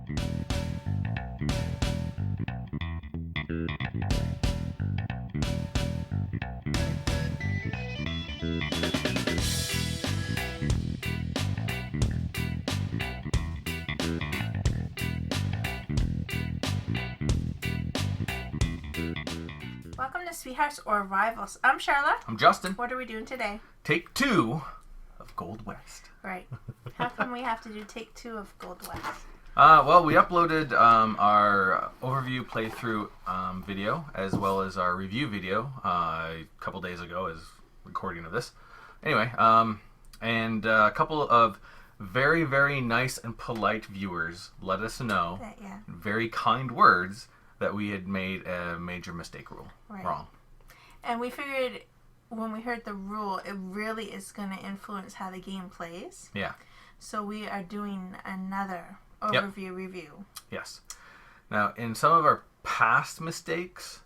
Welcome to Sweethearts or Rivals. I'm Charlotte. I'm Justin. What are we doing today? Take 2 of Gold West. Right. How come we have to do take 2 of Gold West? Well, we uploaded our overview playthrough video as well as our review video a couple days ago as recording of this. Anyway, and a couple of very, very nice and polite viewers let us know, very kind words, that we had made a major mistake wrong. And we figured when we heard the rule, it really is going to influence how the game plays. Yeah. So we are doing another overview review. Yes. Now, in some of our past mistakes,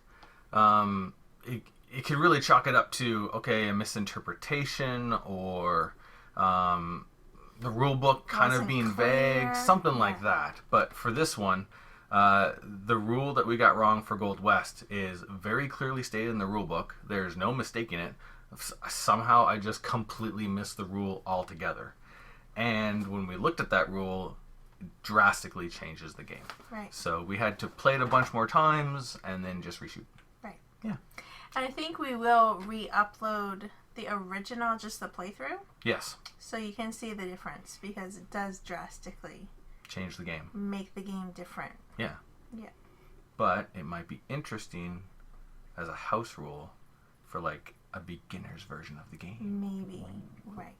it could really chalk it up to, okay, a misinterpretation or the rule book kind of being vague, something like that. But for this one, the rule that we got wrong for Gold West is very clearly stated in the rule book. There's no mistaking it. Somehow I just completely missed the rule altogether. And when we looked at that rule, it drastically changes the game. Right. So we had to play it a bunch more times and then just reshoot. Right. Yeah. And I think we will re-upload the original, just the playthrough. Yes. So you can see the difference because it does drastically change the game. Make the game different. Yeah. Yeah. But it might be interesting as a house rule for like a beginner's version of the game. Maybe. Right.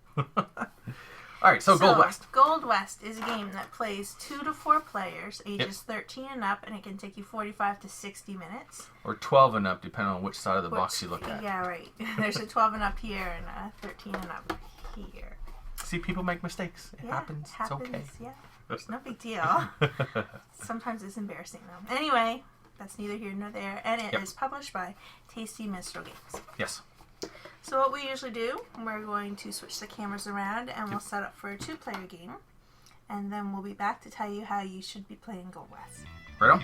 All right, so Gold West. Gold West is a game that plays 2 to 4 players, ages 13 and up, and it can take you 45 to 60 minutes. Or 12 and up, depending on which side of the box you look at. Yeah, right. There's a 12 and up here and a 13 and up here. See, people make mistakes. It happens. It's okay. Yeah. It's no big deal. Sometimes it's embarrassing, though. Anyway, that's neither here nor there. And it is published by Tasty Minstrel Games. Yes. So what we usually do, we're going to switch the cameras around and we'll set up for a 2-player game. And then we'll be back to tell you how you should be playing Gold West. Right on.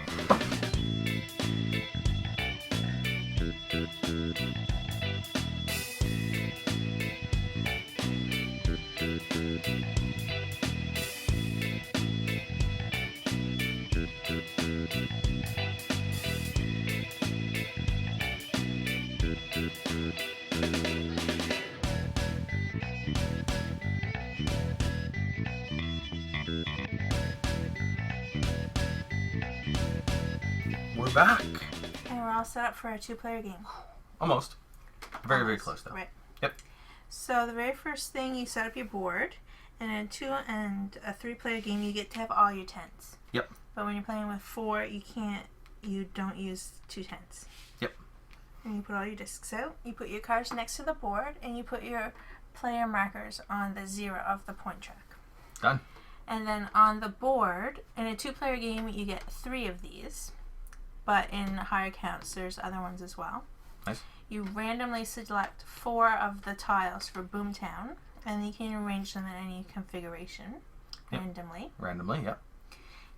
We're back. And we're all set up for a 2-player game. Almost. Very, very close, though. Right. Yep. So the very first thing, you set up your board. And in a 2 and a 3-player game, you get to have all your tents. Yep. But when you're playing with 4, you don't use 2 tents. Yep. And you put all your discs out. You put your cards next to the board, and you put your player markers on the 0 of the point track. Done. And then on the board, in a 2-player game, you get 3 of these. But in higher counts, there's other ones as well. Nice. You randomly select 4 of the tiles for Boomtown, and you can arrange them in any configuration randomly. Randomly, yep.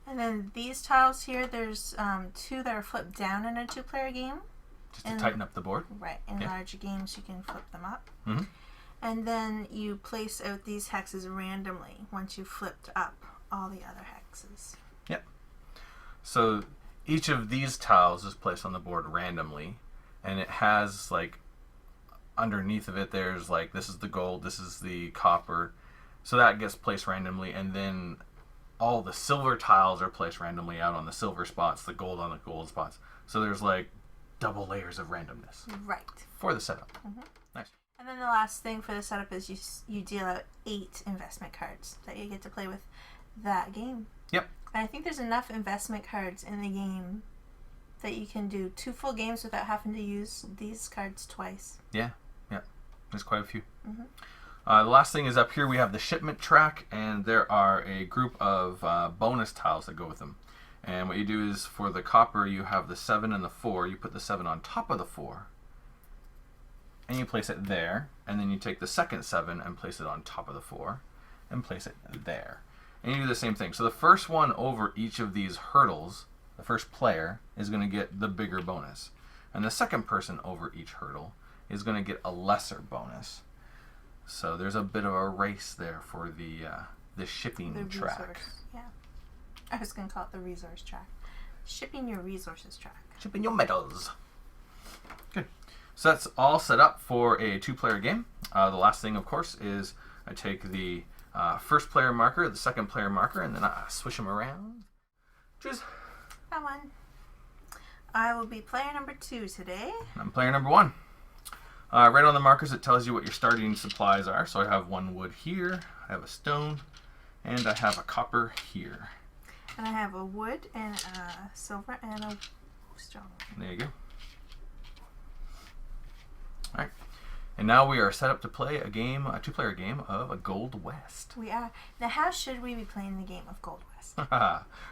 And then these tiles here, there's 2 that are flipped down in a 2-player game. Just to tighten up the board. Right. In larger games, you can flip them up. Mm-hmm. And then you place out these hexes randomly once you've flipped up all the other hexes. Yep. So each of these tiles is placed on the board randomly, and it has like underneath of it there's like, this is the gold, this is the copper, so that gets placed randomly, and then all the silver tiles are placed randomly out on the silver spots, the gold on the gold spots. So there's like double layers of randomness. Right. For the setup. Mm-hmm. Nice. And then the last thing for the setup is you deal out 8 investment cards that you get to play with that game. Yep. And I think there's enough investment cards in the game that you can do 2 full games without having to use these cards twice. Yeah. There's quite a few. Mm-hmm. The last thing is up here we have the shipment track, and there are a group of bonus tiles that go with them. And what you do is for the copper you have the 7 and the 4. You put the 7 on top of the 4, and you place it there, and then you take the second 7 and place it on top of the 4 and place it there. And you do the same thing. So the first one over each of these hurdles, the first player, is going to get the bigger bonus. And the second person over each hurdle is going to get a lesser bonus. So there's a bit of a race there for the shipping track. Resource, yeah. I was going to call it the resource track. Shipping your resources track. Shipping your metals. Good. So that's all set up for a 2-player game. The last thing, of course, is I take the first player marker, the second player marker, and then I swish them around. Choose. That one. I will be player number 2 today. I'm player number 1. Right on the markers, it tells you what your starting supplies are. So I have 1 wood here, I have a stone, and I have a copper here. And I have a wood and a silver and a stone. There you go. All right. And now we are set up to play a game, a 2-player game of a Gold West. We are. Now, how should we be playing the game of Gold West?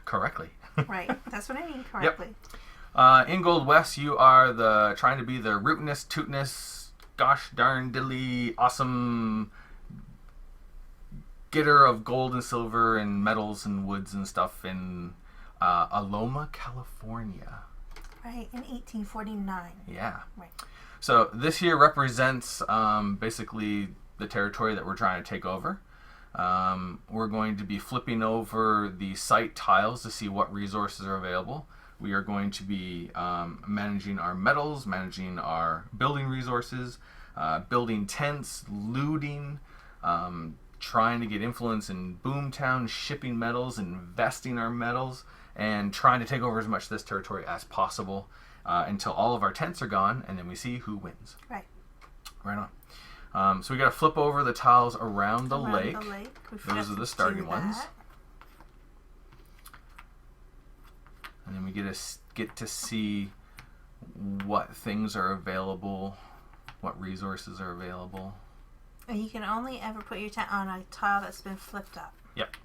Correctly. Right. That's what I mean, correctly. Yep. In Gold West, you are trying to be the rootinest, tootinest, gosh darn diddly, awesome getter of gold and silver and metals and woods and stuff in Aloma, California. Right, in 1849. Yeah. Right. So this here represents basically the territory that we're trying to take over. We're going to be flipping over the site tiles to see what resources are available. We are going to be managing our metals, managing our building resources, building tents, looting, trying to get influence in Boomtown, shipping metals, investing our metals, and trying to take over as much of this territory as possible until all of our tents are gone, and then we see who wins. Right. Right on. So we got to flip over the tiles around the lake. Those are the starting ones. And then we get to see what things are available, what resources are available. And you can only ever put your tent on a tile that's been flipped up. Yep.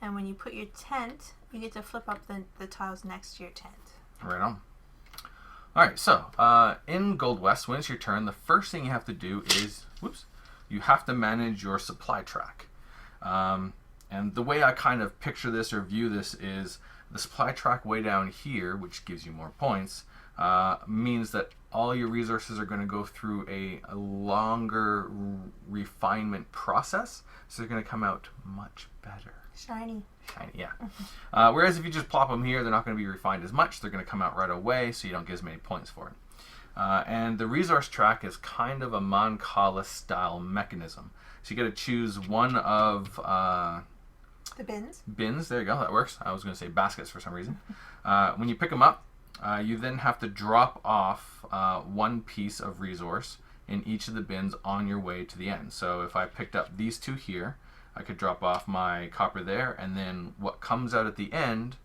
And when you put your tent, you get to flip up the tiles next to your tent. Right on. All right, so in Gold West, when it's your turn, the first thing you have to do is, you have to manage your supply track. And the way I kind of picture this or view this is the supply track way down here, which gives you more points, means that all your resources are going to go through a longer refinement process, so they're going to come out much better. Shiny, yeah. Whereas if you just plop them here, they're not going to be refined as much. They're going to come out right away, so you don't get as many points for it. And the resource track is kind of a Mancala style mechanism. So you got to choose one of the bins. Bins, there you go, that works. I was going to say baskets for some reason. When you pick them up, you then have to drop off one piece of resource in each of the bins on your way to the end. So if I picked up these 2 here, I could drop off my copper there, and then what comes out at the end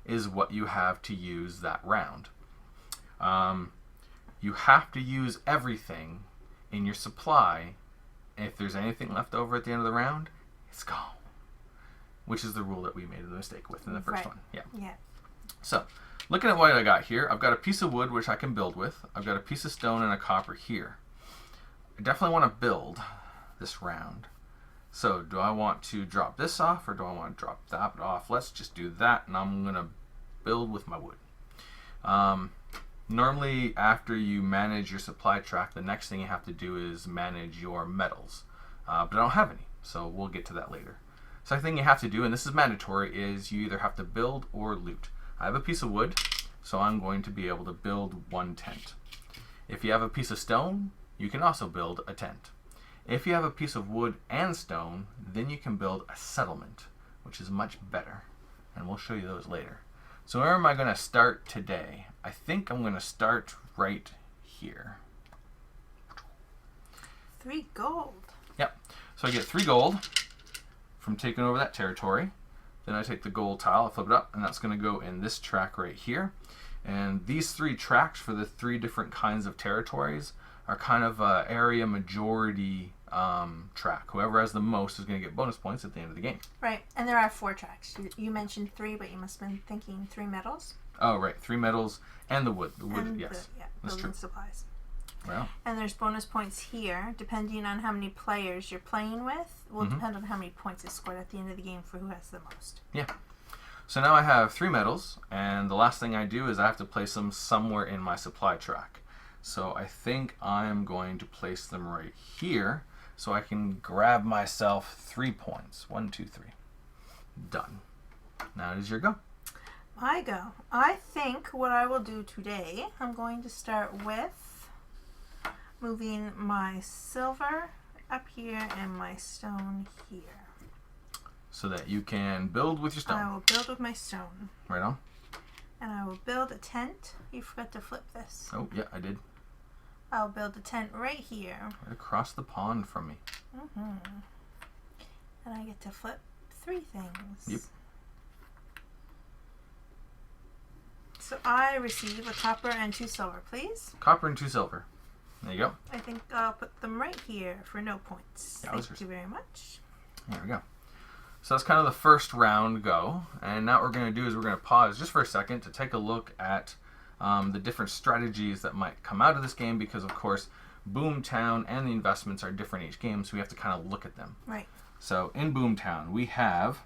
is what you have to use that round. You have to use everything in your supply. If there's anything left over at the end of the round, it's gone. Which is the rule that we made a mistake with in the first one. Yeah. So, looking at what I got here, I've got a piece of wood which I can build with. I've got a piece of stone and a copper here. I definitely want to build this round. So, do I want to drop this off or do I want to drop that off? Let's just do that, and I'm going to build with my wood. Normally, after you manage your supply track, the next thing you have to do is manage your metals. But I don't have any, so we'll get to that later. Second thing you have to do, and this is mandatory, is you either have to build or loot. I have a piece of wood, so I'm going to be able to build 1 tent. If you have a piece of stone, you can also build a tent. If you have a piece of wood and stone, then you can build a settlement, which is much better. And we'll show you those later. So where am I going to start today? I think I'm going to start right here. 3 gold. Yep. So I get 3 gold from taking over that territory. Then I take the gold tile, I flip it up, and that's going to go in this track right here. And these 3 tracks for the 3 different kinds of territories are kind of a area majority track. Whoever has the most is going to get bonus points at the end of the game. Right, and there are 4 tracks. You mentioned 3, but you must have been thinking 3 metals. Oh, right, 3 metals and the wood. The wood, and yes, yeah, that's building true. supplies. Wow. And there's bonus points here, depending on how many players you're playing with. Will depend on how many points is scored at the end of the game for who has the most. Yeah. So now I have 3 medals, and the last thing I do is I have to place them somewhere in my supply track. So I think I'm going to place them right here so I can grab myself 3 points. 1, 2, 3. Done. Now it is your go. I go. I think what I will do today, I'm going to start with moving my silver up here and my stone here. So that you can build with your stone. I will build with my stone. Right on. And I will build a tent. You forgot to flip this. Oh, yeah, I did. I'll build a tent right here. Right across the pond from me. And I get to flip 3 things. Yep. So I receive a copper and 2 silver, please. Copper and 2 silver. There you go. I think I'll put them right here for no points. Thank you very much. There we go. So that's kind of the first round go. And now what we're going to do is we're going to pause just for a second to take a look at the different strategies that might come out of this game, because, of course, Boomtown and the investments are different each game, so we have to kind of look at them. Right. So in Boomtown, we have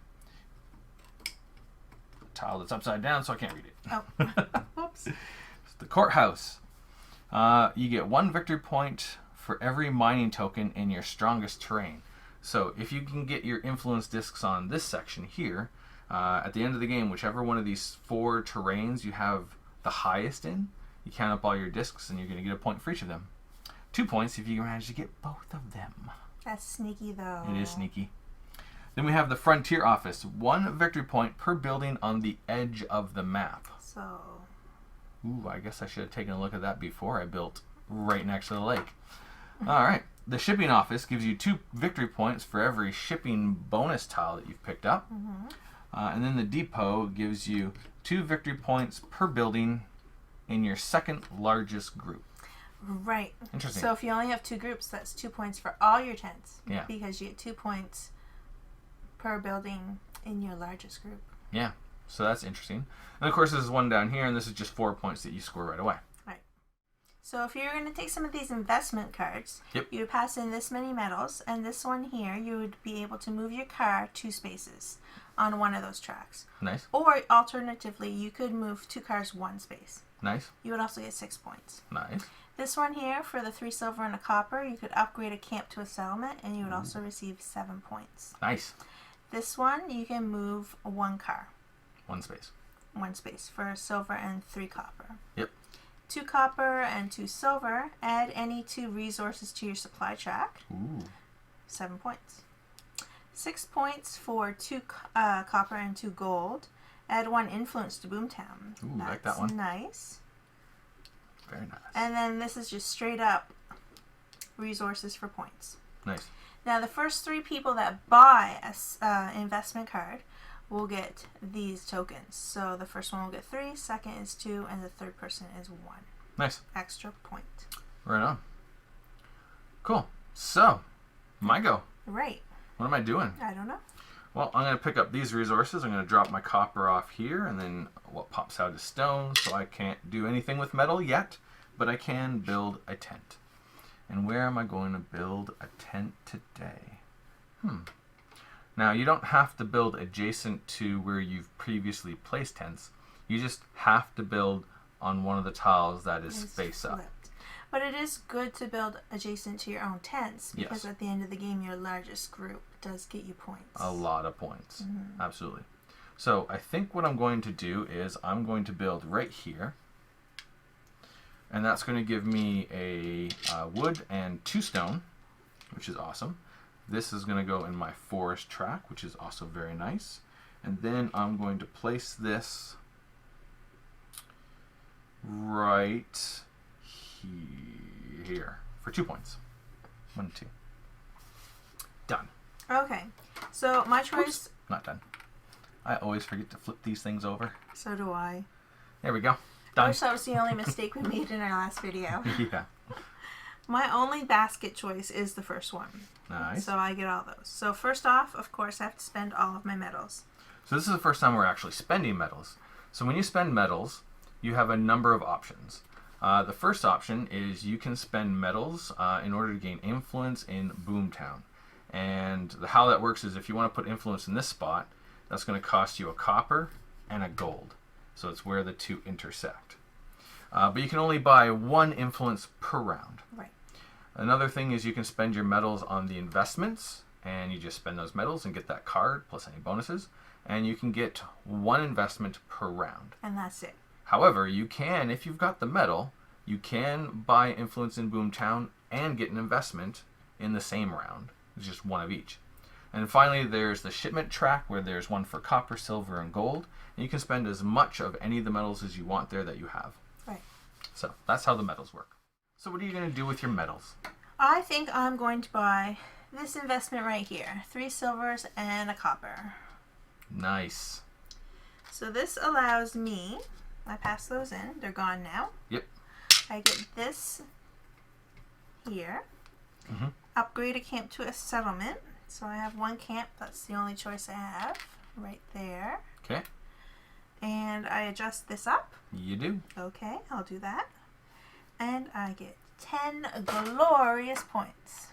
a tile that's upside down, so I can't read it. Oh, whoops. It's the courthouse. You get 1 victory point for every mining token in your strongest terrain. So if you can get your influence discs on this section here, at the end of the game, whichever one of these 4 terrains you have the highest in, you count up all your discs and you're going to get a point for each of them. 2 points if you manage to get both of them. That's sneaky, though. It is sneaky. Then we have the Frontier Office. 1 victory point per building on the edge of the map. So... Ooh, I guess I should have taken a look at that before I built right next to the lake. All right. The Shipping Office gives you 2 victory points for every shipping bonus tile that you've picked up. And then the Depot gives you 2 victory points per building in your second largest group. Right. Interesting. So if you only have 2 groups, that's 2 points for all your tents. Yeah. Because you get 2 points per building in your largest group. Yeah. So that's interesting. And of course, this is 1 down here, and this is just 4 points that you score right away. Right. So if you're going to take some of these investment cards, you would pass in this many medals, and this one here, you would be able to move your car 2 spaces on one of those tracks. Nice. Or alternatively, you could move 2 cars 1 space. Nice. You would also get 6 points. Nice. This one here, for the 3 silver and a copper, you could upgrade a camp to a settlement, and you would also receive 7 points. Nice. This one, you can move 1 car. 1 space. 1 space for silver and 3 copper. Yep. 2 copper and 2 silver. Add any 2 resources to your supply track. Ooh. 7 points. 6 points for 2 copper and 2 gold. Add 1 influence to Boomtown. Ooh, like that one. Nice. Very nice. And then this is just straight up resources for points. Nice. Now the first 3 people that buy a investment card will get these tokens. So the first one will get 3, second is 2, and the third person is 1. Nice. Extra point. Right on. Cool. So, my go. Right. What am I doing? I don't know. Well, I'm going to pick up these resources. I'm going to drop my copper off here, and then what pops out is stone, so I can't do anything with metal yet, but I can build a tent. And where am I going to build a tent today? Now, you don't have to build adjacent to where you've previously placed tents. You just have to build on one of the tiles that is face up. But it is good to build adjacent to your own tents, because at the end of the game, your largest group does get you points. A lot of points. Absolutely. So I think what I'm going to do is I'm going to build right here. And that's going to give me a wood and 2 stone, which is awesome. This is going to go in my forest track, which is also very nice. And then I'm going to place this right here for 2 points. 1, 2. Done. Okay. So my choice... Oops, not done. I always forget to flip these things over. So do I. There we go. Done. I wish that was the only mistake we made in our last video. Yeah. My only basket choice is the first one. Nice. So I get all those. So first off, of course, I have to spend all of my medals. So this is the first time we're actually spending metals. So when you spend metals, you have a number of options. The first option is you can spend medals in order to gain influence in Boomtown. And how that works is if you want to put influence in this spot, that's going to cost you a copper and a gold. So it's where the two intersect. But you can only buy one influence per round. Right. Another thing is you can spend your medals on the investments, and you just spend those medals and get that card plus any bonuses. And you can get one investment per round. And that's it. However, you can, if you've got the medal, you can buy influence in Boomtown and get an investment in the same round. It's just one of each. And finally, there's the shipment track where there's one for copper, silver, and gold. And you can spend as much of any of the medals as you want there that you have. Right. So that's how the medals work. So what are you going to do with your medals? I think I'm going to buy this investment right here. 3 silvers and a copper. Nice. So this allows me, I pass those in. They're gone now. Yep. I get this here. Mm-hmm. Upgrade a camp to a settlement. So I have one camp. That's the only choice I have. Right there. Okay. And I adjust this up. You do. Okay, I'll do that. And I get 10 glorious points.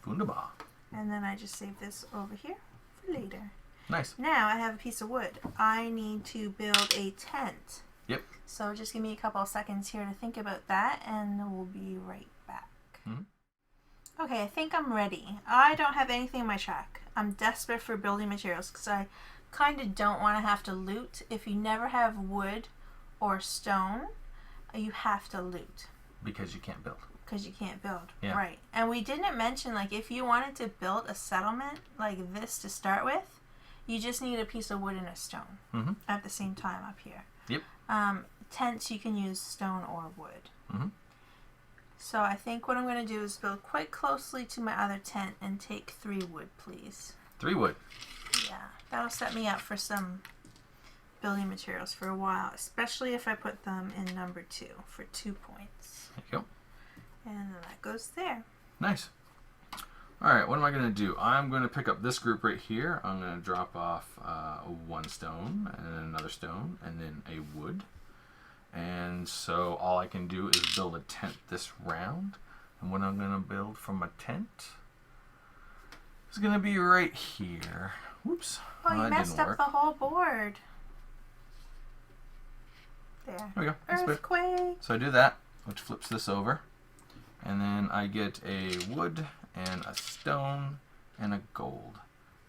Wunderbar. And then I just save this over here for later. Nice. Now I have a piece of wood. I need to build a tent. Yep. So just give me a couple of seconds here to think about that, and we'll be right back. Mm-hmm. Okay, I think I'm ready. I don't have anything in my shack. I'm desperate for building materials because I kind of don't want to have to loot. If you never have wood or stone, you have to loot. Because you can't build. Because you can't build. Yeah. Right. And we didn't mention, like, if you wanted to build a settlement like this to start with, you just need a piece of wood and a stone at the same time up here. Yep. Tents, you can use stone or wood. Mm-hmm. So I think what I'm going to do is build quite closely to my other tent and take 3 wood, please. 3 wood. Yeah, that'll set me up for some building materials for a while, especially if I put them in number 2 for 2 points. There you go. And then that goes there. Nice. All right, what am I going to do? I'm going to pick up this group right here. I'm going to drop off 1 stone and then another stone and then a wood. And so all I can do is build a tent this round. And what I'm going to build from a tent is going to be right here. Whoops. Oh, you that messed didn't up work. the whole board. There. There we go. That's good. Earthquake. So I do that, which flips this over. And then I get a wood and a stone and a gold.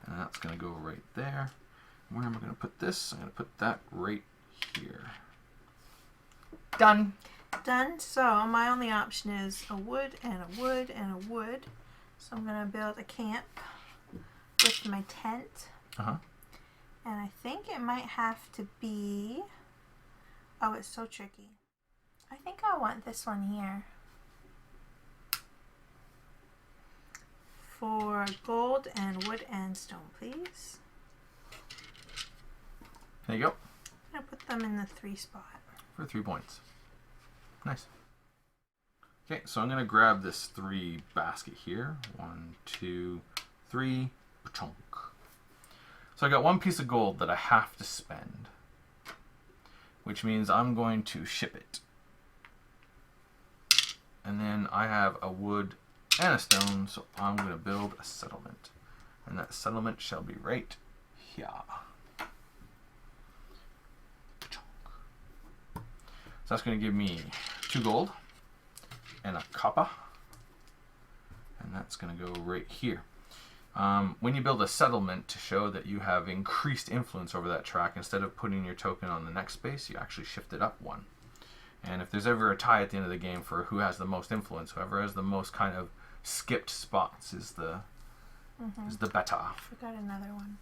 And that's going to go right there. Where am I going to put this? I'm going to put that right here. Done. Done. So my only option is a wood and a wood and a wood. So I'm going to build a camp with my tent. Uh-huh. And I think it might have to be... Oh, it's so tricky. I think I want this one here. For gold and wood and stone, please. There you go. I'm going to put them in the 3 spot. For 3 points. Nice. Okay, so I'm going to grab this 3 basket here. 1, 2, 3. Chunk. So I got 1 piece of gold that I have to spend, which means I'm going to ship it. And then I have a wood and a stone, so I'm going to build a settlement. And that settlement shall be right here. So that's going to give me 2 gold and a copper. And that's going to go right here. When you build a settlement to show that you have increased influence over that track, instead of putting your token on the next space, you actually shift it up 1. And if there's ever a tie at the end of the game for who has the most influence, whoever has the most kind of skipped spots is the better. Forgot another one.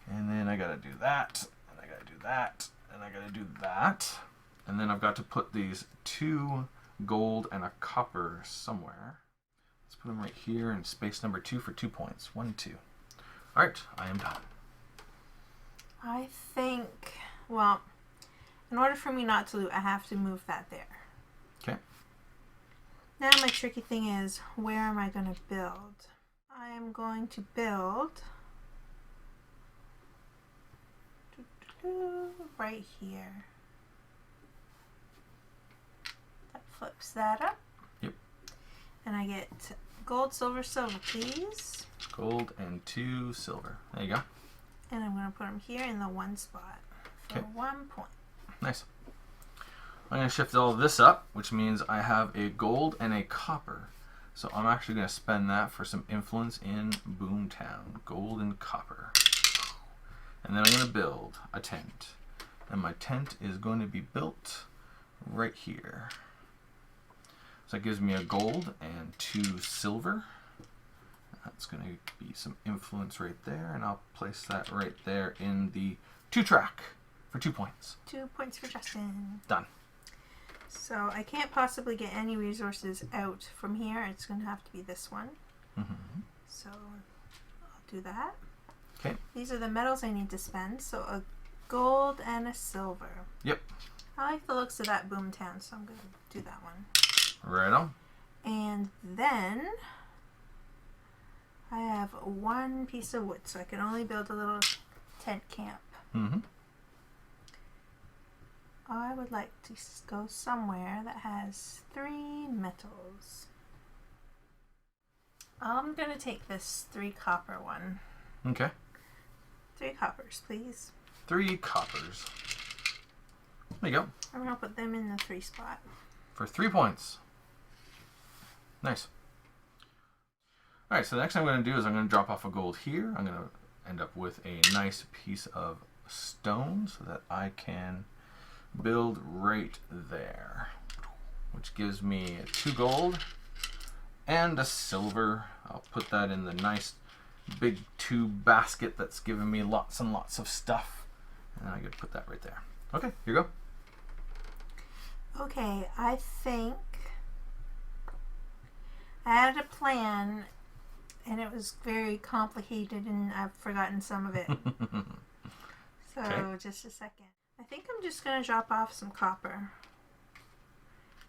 And then I gotta do that, and I gotta do that, and I gotta do that. And then I've got to put these 2 gold and a copper somewhere. Let's put them right here in space number 2 for 2 points. 1, 2. All right, I am done. I think, well, in order for me not to loot, I have to move that there. Okay. Now my tricky thing is, where am I going to build? I am going to build right here. That flips that up. Yep. And I get gold, silver, silver, please. Gold and 2 silver. There you go. And I'm going to put them here in the 1 spot for 1 point. Nice. I'm going to shift all of this up, which means I have a gold and a copper. So I'm actually going to spend that for some influence in Boomtown. Gold and copper. And then I'm going to build a tent. And my tent is going to be built right here. So that gives me a gold and 2 silver. That's going to be some influence right there. And I'll place that right there in the 2 track for 2 points. 2 points for Justin. Done. So I can't possibly get any resources out from here. It's going to have to be this one. So I'll do that. Okay. These are the metals I need to spend. So a gold and a silver. Yep. I like the looks of that Boomtown, so I'm going to do that one. Right on. And then I have 1 piece of wood, so I can only build a little tent camp. I would like to go somewhere that has 3 metals. I'm going to take this 3 copper one. Okay. 3 coppers, please. 3 coppers. There you go. I'm going to put them in the 3 spot. For 3 points. Nice. Alright, so the next thing I'm going to do is I'm going to drop off a gold here. I'm going to end up with a nice piece of stone so that I can build right there. Which gives me 2 gold and a silver. I'll put that in the nice big 2 basket that's giving me lots and lots of stuff. And I get to put that right there. Okay, here you go. Okay, I think I had a plan and it was very complicated and I've forgotten some of it. So Okay. Just a second. I think I'm just going to drop off some copper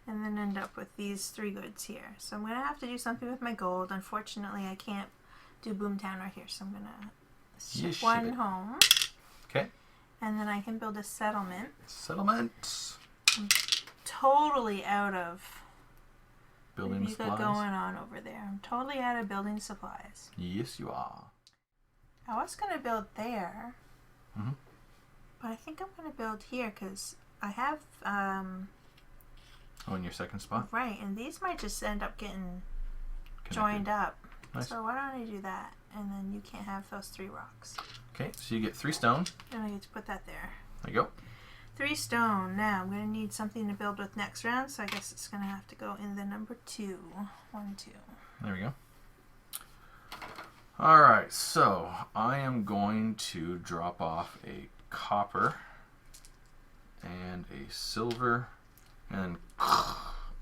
and then end up with these 3 goods here. So I'm going to have to do something with my gold. Unfortunately, I can't do Boomtown right here, so I'm going to ship one home. Okay. And then I can build a settlement. Settlement. I'm totally out of Building what you supplies. got going on over there. I'm totally out of building supplies. Yes, you are. I was going to build there, Mhm. but I think I'm going to build here because I have, Oh, in your second spot? right, and these might just end up getting Connected. joined up. Nice. So why don't I do that? And then you can't have those 3 rocks. Okay, so you get 3 stone. And I get to put that there. There you go. 3 stone. Now I'm going to need something to build with next round, so I guess it's going to have to go in the number 2. 1, 2. There we go. Alright, so I am going to drop off a copper and a silver and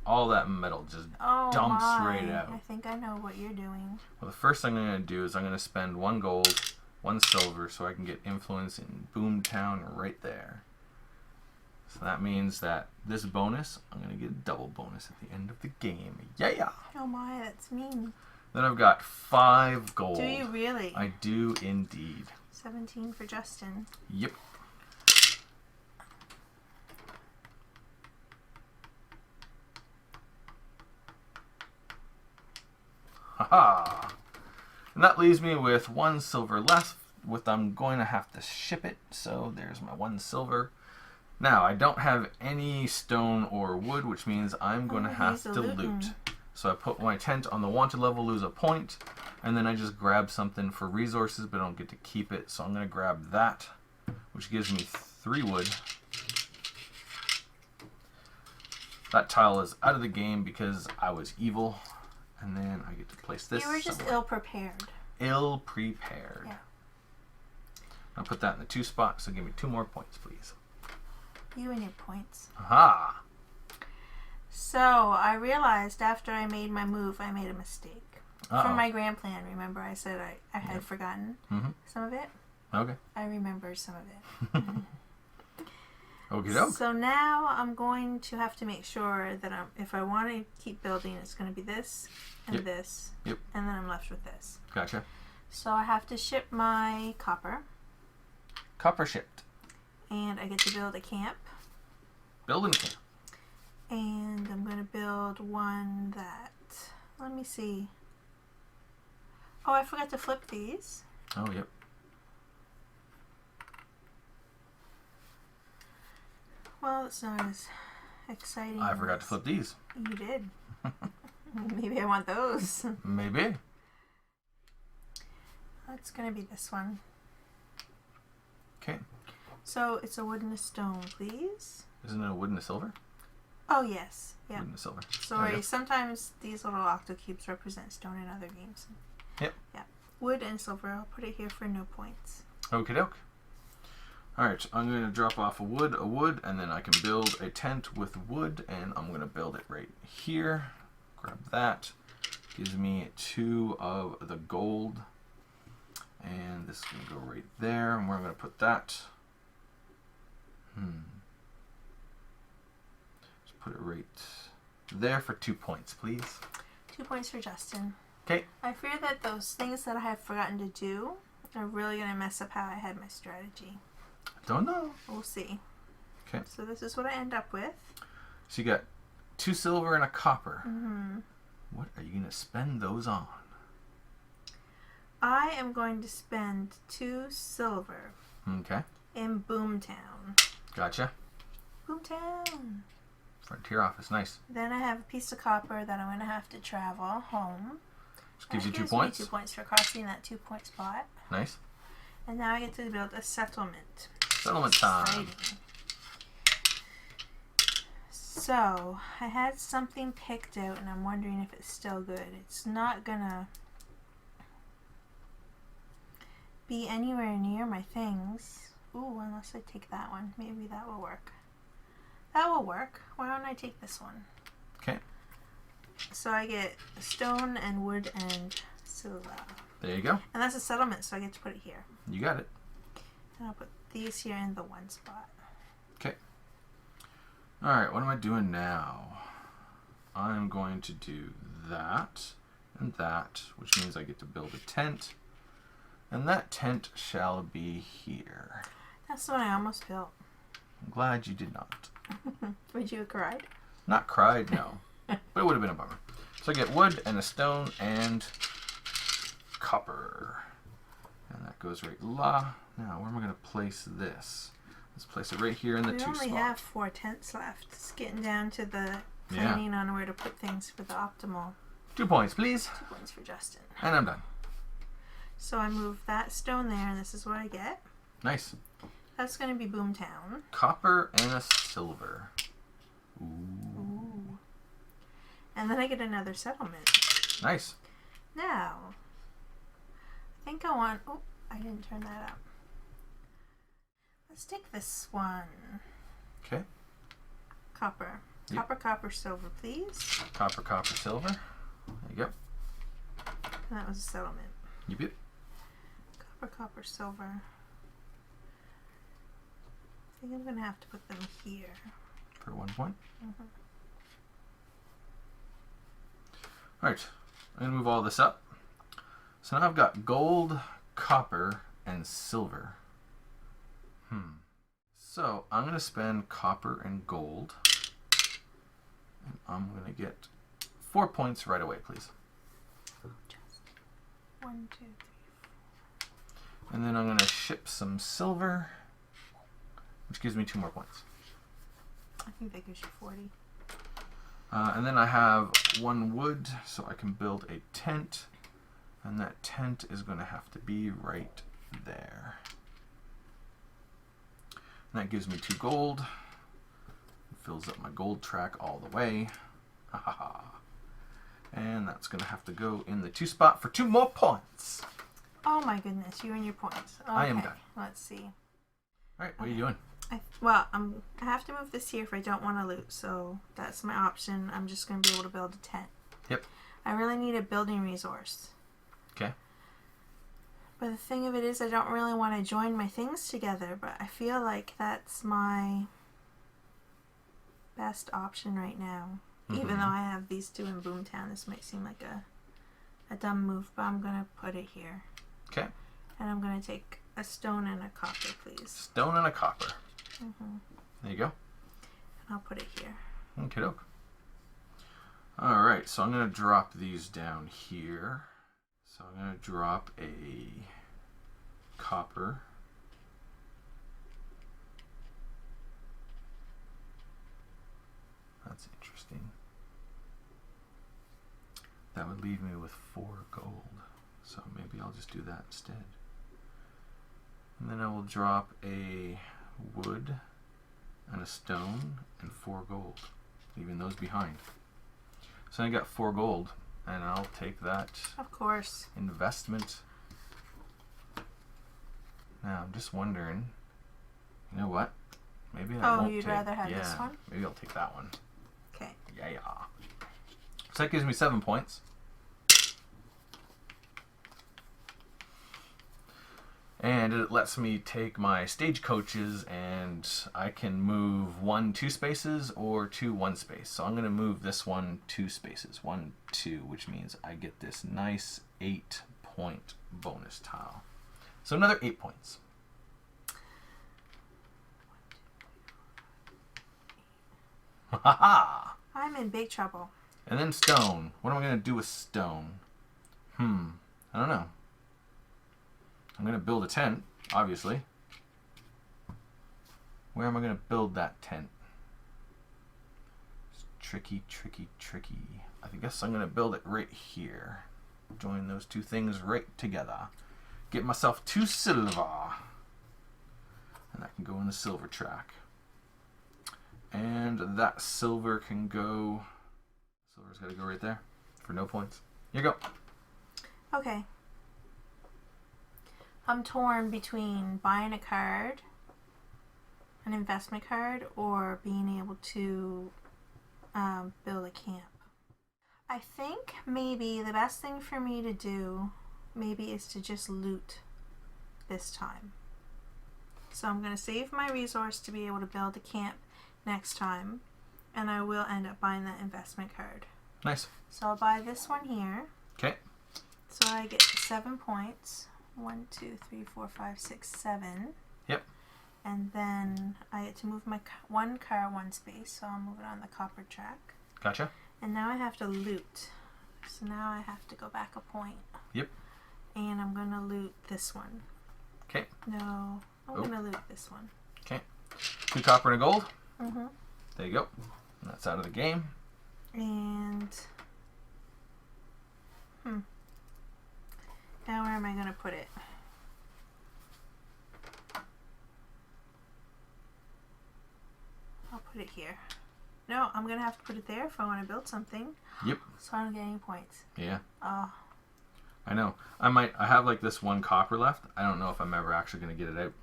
all that metal just dumps right out. I think I know what you're doing. Well, the first thing I'm going to do is I'm going to spend 1 gold, 1 silver, so I can get influence in Boomtown right there. So that means that this bonus, I'm going to get a double bonus at the end of the game. Yeah! Oh my, that's mean. Then I've got 5 gold. Do you really? I do indeed. 17 for Justin. Yep. Haha. And that leaves me with 1 silver left, with I'm going to have to ship it. So there's my 1 silver. Now, I don't have any stone or wood, which means I'm going to have to loot. So I put my tent on the wanted level, lose a point, and then I just grab something for resources, but I don't get to keep it. So I'm going to grab that, which gives me 3 wood. That tile is out of the game because I was evil. And then I get to place this. You were just ill-prepared. Ill-prepared. Yeah. I'll put that in the 2 spot, so give me 2 more points, please. You and your points. Aha! So, I realized after I made my move, I made a mistake. From my grand plan, remember I said I had forgotten some of it? Okay. I remember some of it. Okie doke. So now I'm going to have to make sure that if I want to keep building, it's going to be this and this. Yep. And then I'm left with this. Gotcha. So I have to ship my copper. Copper shipped. And I get to build a camp. Building camp. And I'm going to build one that, let me see. Oh, I forgot to flip these. Oh, yep. Well, it's not as exciting. I forgot to flip these. You did. Maybe I want those. Maybe. It's going to be this one. Okay. So it's a wood and a stone, please. Isn't it a wood and a silver? Oh, yes. Yeah. Wood and a silver. Sorry, sometimes these little octocubes represent stone in other games. Yep. Yeah. Wood and silver. I'll put it here for no points. Okie doke. Alright, I'm going to drop off a wood, and then I can build a tent with wood, and I'm going to build it right here. Grab that. Gives me 2 of the gold. And this is going to go right there. And where I'm going to put that. Just put it right there for 2 points, please. 2 points for Justin. Okay. I fear that those things that I have forgotten to do are really going to mess up how I had my strategy. Don't know. We'll see. Okay. So this is what I end up with. So you got 2 silver and a copper. Mm-hmm. What are you going to spend those on? I am going to spend 2 silver Okay. in Boomtown. Gotcha. Boomtown. Frontier office. Nice. Then I have a piece of copper that I'm going to have to travel home. Which gives you 2 gives points. Me 2 points for crossing that 2-point spot. Nice. And now I get to build a settlement. Settlement time. Exciting. So, I had something picked out and I'm wondering if it's still good. It's not gonna be anywhere near my things. Ooh, unless I take that one. Maybe that will work. That will work. Why don't I take this one? Okay. So I get stone and wood and silver. There you go. And that's a settlement, so I get to put it here. You got it. And I'll put these here in the one spot. Okay. Alright, what am I doing now? I'm going to do that and that, which means I get to build a tent. And that tent shall be here. That's the one I almost built. I'm glad you did not. Would you have cried? Not cried, no. But it would have been a bummer. So I get wood and a stone and copper. And that goes right Now, where am I going to place this? Let's place it right here in the 2 spot. We only have 4 tents left. It's getting down to the planning on where to put things for the optimal. 2 points, please. 2 points for Justin. And I'm done. So I move that stone there, and this is what I get. Nice. That's going to be Boomtown. Copper and a silver. Ooh. Ooh. And then I get another settlement. Nice. Now, I think I want... Oh, I didn't turn that up. Let's take this one. Okay. Copper. Yep. Copper, copper, silver, please. Copper, copper, silver. There you go. And that was a settlement. Yep. Copper, copper, silver. I think I'm going to have to put them here. For 1 point. Mm-hmm. Alright. I'm going to move all this up. So now I've got gold, copper, and silver. So I'm going to spend copper and gold. And I'm going to get 4 points right away, please. Just 1, 2, 3, 4. And then I'm going to ship some silver, which gives me 2 more points. I think that gives you 40. And then I have 1 wood, so I can build a tent. And that tent is going to have to be right there. And that gives me 2 gold. It fills up my gold track all the way. Ha ha ha. And that's going to have to go in the 2 spot for 2 more points. Oh my goodness, you and your points. Okay, I am done. Let's see. Alright, what are you doing? I have to move this here if I don't want to loot, so that's my option. I'm just going to be able to build a tent. Yep. I really need a building resource. Okay. But the thing of it is, I don't really want to join my things together, but I feel like that's my best option right now. Mm-hmm. Even though I have these 2 in Boomtown, this might seem like a dumb move, but I'm going to put it here. Okay. And I'm going to take a stone and a copper, please. Stone and a copper. Mm-hmm. There you go. And I'll put it here. Okay, doke. Alright, so I'm going to drop these down here. So I'm going to drop a copper. That's interesting. That would leave me with 4 gold. So maybe I'll just do that instead. And then I will drop a wood and a stone and 4 gold, leaving those behind. So I got 4 gold, and I'll take that. Of course. Investment. Now I'm just wondering, you know what? Maybe I won't you'd rather have this one? Maybe I'll take that one. Okay. Yeah. So that gives me 7 points. And it lets me take my stagecoaches and I can move 1 2 spaces or 2 1 space. So I'm going to move this one 2 spaces. 1 2, which means I get this nice 8-point bonus tile. So another 8 points. Ha-ha! I'm in big trouble. And then stone. What am I going to do with stone? I don't know. I'm going to build a tent, obviously. Where am I going to build that tent? It's tricky. I guess I'm going to build it right here. Join those 2 things right together. Get myself 2 silver. And that can go in the silver track. And that silver can go... Silver's got to go right there for no points. Here you go. Okay. I'm torn between buying a card, an investment card, or being able to build a camp. I think maybe the best thing for me to do is to just loot this time. So I'm going to save my resource to be able to build a camp next time, and I will end up buying that investment card. Nice. So I'll buy this one here. Okay. So I get 7 points. 1 2 3 4 5 6 7. Yep. And then I get to move my 1 car 1 space, so I'll move it on the copper track. Gotcha. And now I have to loot. So now I have to go back a point. Yep. And I'm going to loot this one. Okay. No, I'm going to loot this one. Okay. 2 copper and a gold. Mm-hmm. There you go. That's out of the game. And... Now where am I going to put it? I'll put it here. No, I'm going to have to put it there if I want to build something. Yep. So I don't get any points. Yeah. Oh. I know. I have like this 1 copper left. I don't know if I'm ever actually going to get it out.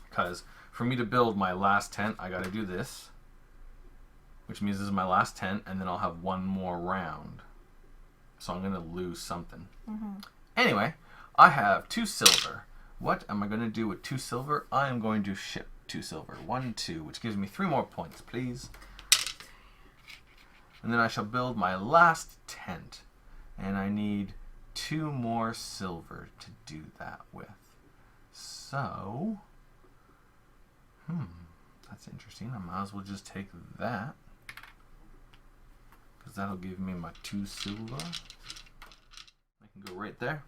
Because for me to build my last tent, I got to do this. Which means this is my last tent, and then I'll have 1 more round. So I'm going to lose something. Anyway, I have 2 silver. What am I going to do with 2 silver? I am going to ship 2 silver. 1 2, which gives me 3 more points, please. And then I shall build my last tent. And I need 2 more silver to do that with. So... that's interesting. I might as well just take that. Because that'll give me my 2 silver. I can go right there.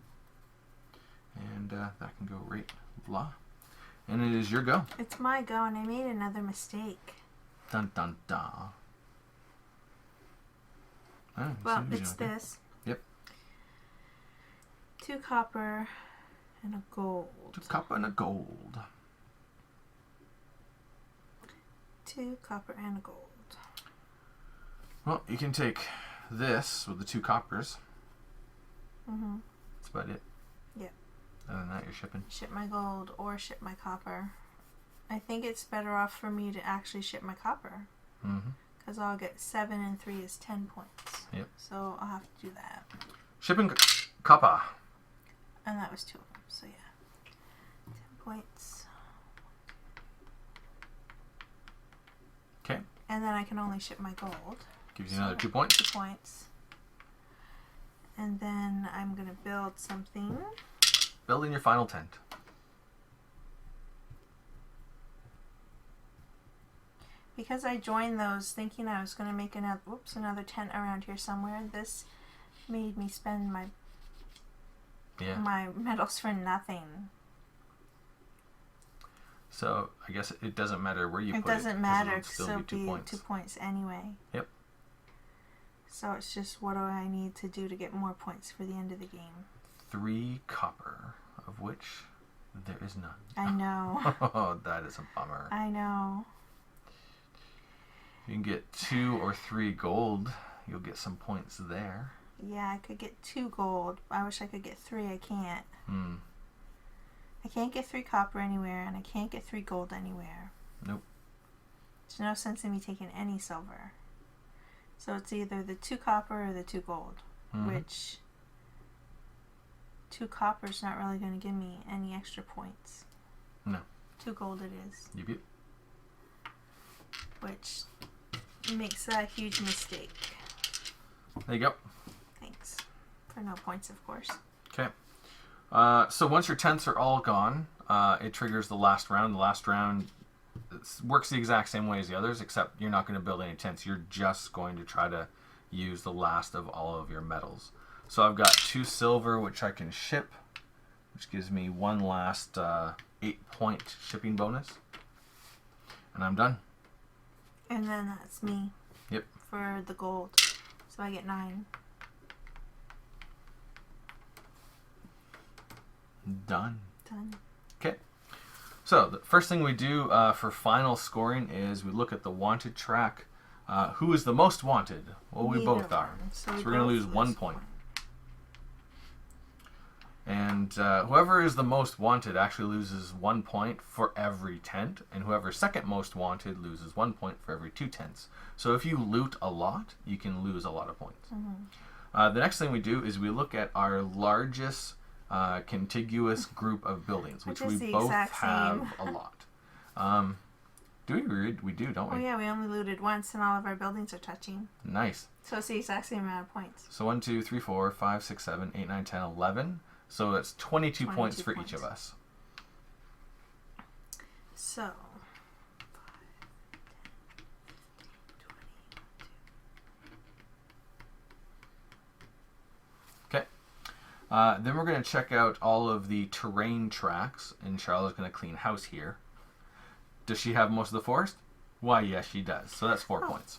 And that can go right blah. And it is your go. It's my go, and I made another mistake. Dun dun dun. Oh, Well, it's this. Yep. 2 copper and a gold. 2 copper and a gold. 2 copper and a gold. Well, you can take this with the 2 coppers. That's about it. Yep. Other than that, you're shipping. Ship my gold or ship my copper. I think it's better off for me to actually ship my copper. Because I'll get 7 and 3 is 10 points. Yep. So I'll have to do that. Shipping copper. And that was 2 of them. So yeah. 10 points. Okay. And then I can only ship my gold. Gives you another 2 points. 2 points. And then I'm going to build something. Building your final tent. Because I joined those thinking I was going to make another tent around here somewhere. This made me spend my medals for nothing. So I guess it doesn't matter where you put it. It doesn't matter because it'll still be 2 points anyway. Yep. So it's just what do I need to do to get more points for the end of the game? 3 copper, of which there is none. I know. Oh, that is a bummer. I know. You can get 2 or 3 gold. You'll get some points there. Yeah, I could get 2 gold. I wish I could get 3. I can't. I can't get 3 copper anywhere, and I can't get 3 gold anywhere. Nope. There's no sense in me taking any silver. So it's either the 2 copper or the 2 gold, which 2 copper's not really going to give me any extra points. No. 2 gold it is. Yep. Which makes a huge mistake. There you go. Thanks. For no points, of course. Okay. So once your tents are all gone, it triggers the last round. The last round works the exact same way as the others, except you're not going to build any tents. You're just going to try to use the last of all of your metals. So I've got 2 silver, which I can ship, which gives me 1 last 8-point shipping bonus. And I'm done. And then that's me. Yep. For the gold. So I get 9. Done. Done. Okay. So the first thing we do for final scoring is we look at the wanted track. Who is the most wanted? Well, we both are. So we're going to lose 1 point. And whoever is the most wanted actually loses 1 point for every tent, and whoever's second most wanted loses 1 point for every 2 tents. So if you loot a lot, you can lose a lot of points. The next thing we do is we look at our largest contiguous group of buildings, which we both have a lot. Do we do, don't we? Oh yeah, we only looted once and all of our buildings are touching. Nice. So it's the exact same amount of points. So 1, 2, 3, 4, 5, 6, 7, 8, 9, 10, 11. So that's 22 points for each of us. So, 5, 10, 20. Okay. Then we're going to check out all of the terrain tracks, and Charlotte's going to clean house here. Does she have most of the forest? Why, yes, she does. So that's 4 points.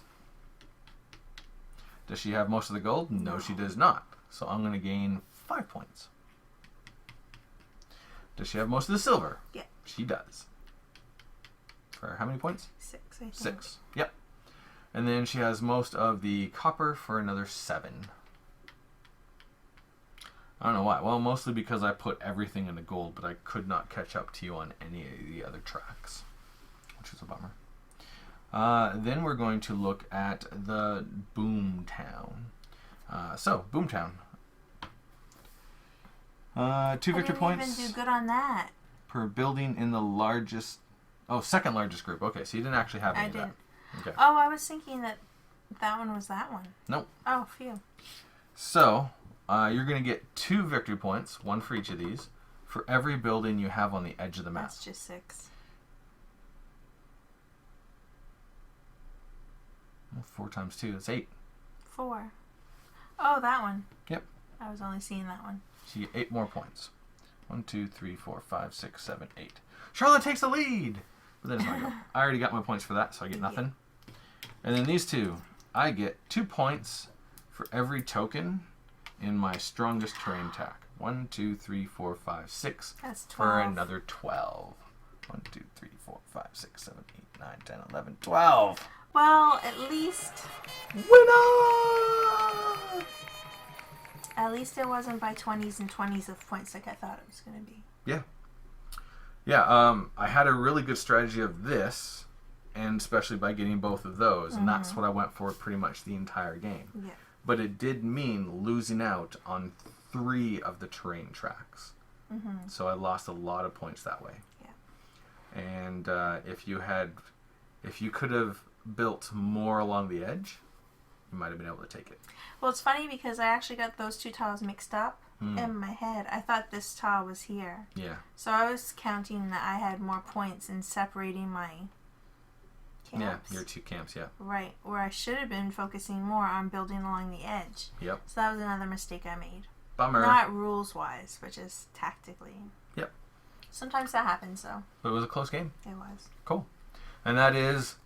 Does she have most of the gold? No, she does not. So I'm going to gain 5 points. Does she have most of the silver? Yeah. She does. For how many points? 6, I think. 6. Yep. And then she has most of the copper for another 7. I don't know why. Well, mostly because I put everything into gold, but I could not catch up to you on any of the other tracks, which is a bummer. Then we're going to look at the Boomtown. So, Boomtown. 2 victory points. I didn't even do good on that. Per building in the largest... Oh, second largest group. Okay, so you didn't actually have any of that. Okay. Oh, I was thinking that one was that one. Nope. Oh, phew. So, you're going to get 2 victory points, 1 for each of these, for every building you have on the edge of the map. That's just 6. Well, 4 times 2, that's 8. 4. Oh, that one. Yep. I was only seeing that one. So you get 8 more points. 1, 2, 3, 4, 5, 6, 7, 8. Charlotte takes the lead! But then it's not go. I already got my points for that, so I get nothing. And then these 2, I get 2 points for every token in my strongest terrain tack. 1, 2, 3, 4, 5, 6. That's 12. For another 12. 1, 2, 3, 4, 5, 6, 7, 8, 9, 10, 11, 12. Well, at least... Winner! At least it wasn't by 20s and 20s of points like I thought it was going to be. Yeah. Yeah, I had a really good strategy of this, and especially by getting both of those, and that's what I went for pretty much the entire game. Yeah. But it did mean losing out on 3 of the terrain tracks. So I lost a lot of points that way. Yeah. And if you could have built more along the edge, you might have been able to take it. Well, it's funny because I actually got those 2 tiles mixed up in my head. I thought this tile was here. Yeah. So I was counting that I had more points in separating my camps. Yeah, your 2 camps, yeah. Right, where I should have been focusing more on building along the edge. Yep. So that was another mistake I made. Bummer. Not rules-wise, but just tactically. Yep. Sometimes that happens, though. But it was a close game. It was. Cool. And that is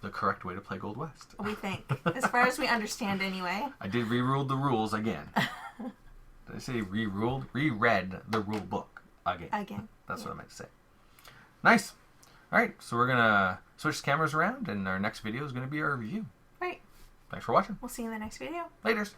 the correct way to play Gold West. We think. As far as we understand, anyway. I did re-ruled the rules again. Did I say re-ruled? Reread the rule book again. Again. That's what I meant to say. Nice. All right, so we're going to switch cameras around, and our next video is going to be our review. Right. Thanks for watching. We'll see you in the next video. Laters.